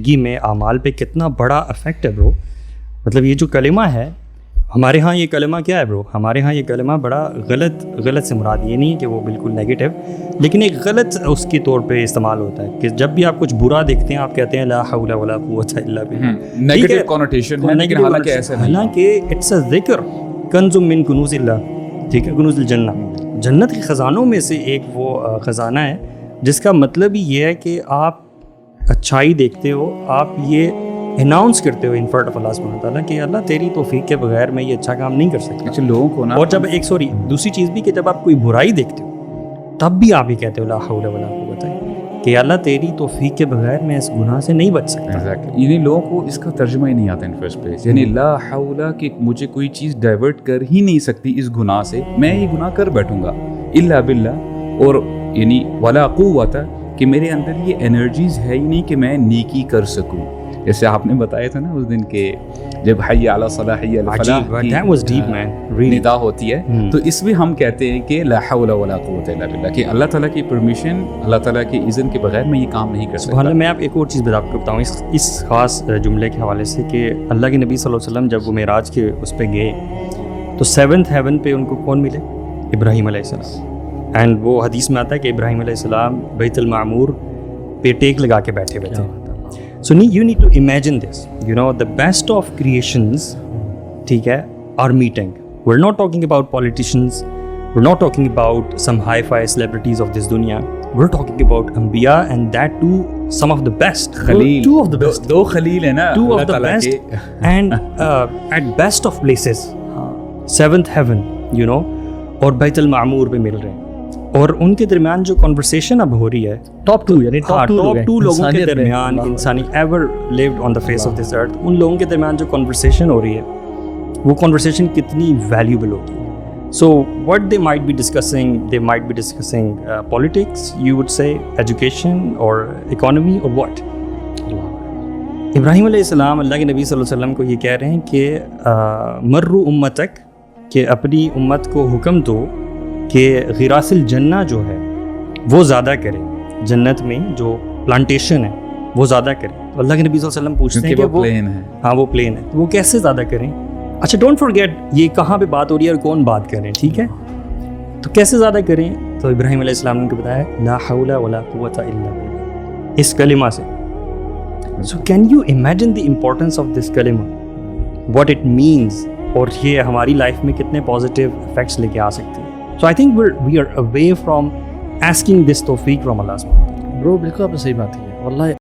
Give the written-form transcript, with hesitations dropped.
زندگی میں اعمال پہ کتنا بڑا افیکٹ ہے برو. مطلب یہ جو کلمہ ہے ہمارے ہاں، یہ کلمہ کیا ہے برو؟ ہمارے ہاں یہ کلمہ بڑا غلط سے مراد یہ نہیں ہے کہ وہ بالکل نیگیٹو، لیکن ایک غلط اس کے طور پہ استعمال ہوتا ہے کہ جب بھی آپ کچھ برا دیکھتے ہیں آپ کہتے ہیں لا حول ولا قوت الا باللہ. نیگیٹو کنوٹیشن ہے، حالانکہ ایسا نہیں، حالانکہ اٹس اے ذکر کنز من کنوز اللہ. ٹھیک ہے، کنوز الجنہ، جنت کے خزانوں میں سے ایک وہ خزانہ ہے جس کا مطلب ہی یہ ہے کہ آپ اچھائی دیکھتے ہو، آپ یہ اناؤنس کرتے ہو ان فرنٹ آف اللہ سبحانہ تعالیٰ کہ اللہ تیری توفیق کے بغیر میں یہ اچھا کام نہیں کر سکتا. اچھا لوگوں کو نا، اور جب دوسری چیز بھی کہ جب آپ کوئی برائی دیکھتے ہو تب بھی آپ یہ کہتے ہو لا حول ولا قوت کہ اللہ تیری توفیق کے بغیر میں اس گناہ سے نہیں بچ سکتا. یعنی لوگوں کو اس کا ترجمہ ہی نہیں آتا ان فرسٹ پلیس. یعنی لا حول کہ مجھے کوئی چیز ڈائیورٹ کر ہی نہیں سکتی اس گناہ سے، میں یہ گناہ کر بیٹھوں گا الا باللہ. اور یعنی ولا قوت کہ میرے اندر یہ انرجیز ہے ہی نہیں کہ میں نیکی کر سکوں. جیسے آپ نے بتایا تھا نا اس دن کہ جب حی علی الصلاح حی علی الفلاح کی ندا ہوتی ہے تو اس میں ہم کہتے ہیں کہ لا حول ولا قوت الا باللہ کہ اللہ تعالیٰ کی پرمیشن، اللہ تعالیٰ کے اذن کے بغیر میں یہ کام نہیں کر سکتا. میں آپ ایک اور چیز آپ کو بتاؤں اس خاص جملے کے حوالے سے کہ اللہ کے نبی صلی اللہ علیہ وسلم جب وہ معراج کے اس پہ گئے تو 7th ہیون پہ ان کو کون ملے؟ ابراہیم علیہ السلام. اینڈ وہ حدیث میں آتا ہے کہ ابراہیم علیہ السلام بیت المعمور پہ ٹیک لگا کے بیٹھے ہوئے تھے. So you need to imagine this, the best of creations, ٹھیک ہے, are meeting. We're not talking about politicians, we're not talking about some hi-fi celebrities of this dunya. We're talking about Anbiya, and that too some of the best. Khalil. Two of the best. دو خلیل ہیں نا. Two of the best and at best of places. 7th heaven, اور بیت المعمور پہ مل رہے ہیں. اور ان کے درمیان جو کنورسیشن اب ہو رہی ہے ٹاپ 2 لوگوں کے درمیان انسانی ever lived on the face of this earth, ان لوگوں کے درمیان جو کنورسیشن ہو رہی ہے وہ کنورسیشن کتنی ویلیوبل ہوگی. So what they might be discussing politics, you would say education اور اکانومی اور واٹ. ابراہیم علیہ السلام اللہ کے نبی صلی اللہ علیہ وسلم کو یہ کہہ رہے ہیں کہ مرو امتک، کہ اپنی امت کو حکم دو کہ غراس الجنہ جو ہے وہ زیادہ کرے، جنت میں جو پلانٹیشن ہے وہ زیادہ کرے. تو اللہ کے نبی صلی اللہ علیہ وسلم پوچھتے ہیں کہ وہ پلین ہے تو وہ کیسے زیادہ کریں. اچھا ڈونٹ فارگیٹ یہ کہاں پہ بات ہو رہی ہے اور کون بات کر رہے ہیں، ٹھیک ہے، تو کیسے زیادہ کریں. تو ابراہیم علیہ السلام نے بتایا لا حول ولا قوت الا باللہ، اس کلمہ سے. So can you imagine the importance of this کلمہ، واٹ اٹ مینز، اور یہ ہماری لائف میں کتنے پازیٹیو افیکٹس لے کے آ سکتی ہے. So I think we are away from asking this tawfiq from Allah subhanahu wa ta'ala. Bro, بالکل آپ نے صحیح بات کی ہے واللہ.